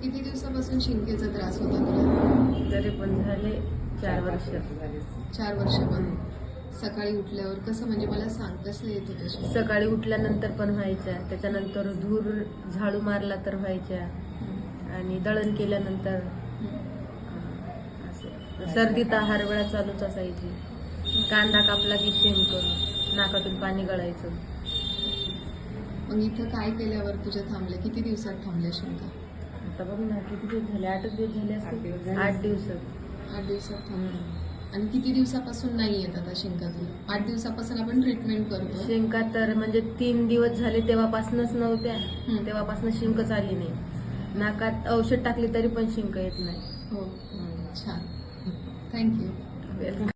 किती दिवसापासून शिंकेचा त्रास होता तुला? तरी पण झाले 4 वर्ष. 4 वर्ष पण. सकाळी उठल्यावर कसं, म्हणजे मला सांग कसं येत होतं शिंका? सकाळी उठल्यानंतर पण व्हायच्या, त्याच्यानंतर धूर झाडू मारला तर व्हायच्या, आणि दळण केल्यानंतर असं सर्दीत हर वेळा चालूच असायची. कांदा कापला की शिंक, नाकातून पाणी गळायचं. मग इथं काय केल्यावर तुझ्या थांबल्या? किती दिवसात थांबल्या शिंका? आता बघ ना, किती दिवस झाले, 8 दिवस झाले असतील. 8 दिवसात. 8 दिवसात थांबल्या. आणि किती दिवसापासून नाही येत आता शिंका तुला? 8 दिवसापासून आपण ट्रीटमेंट करतो. शिंका तर म्हणजे 3 दिवस झाले तेव्हापासूनच नव्हत्या, तेव्हापासून शिंकच आली नाही. नाकात औषध टाकली तरी पण शिंक येत नाही. हो, छान. थँक्यू.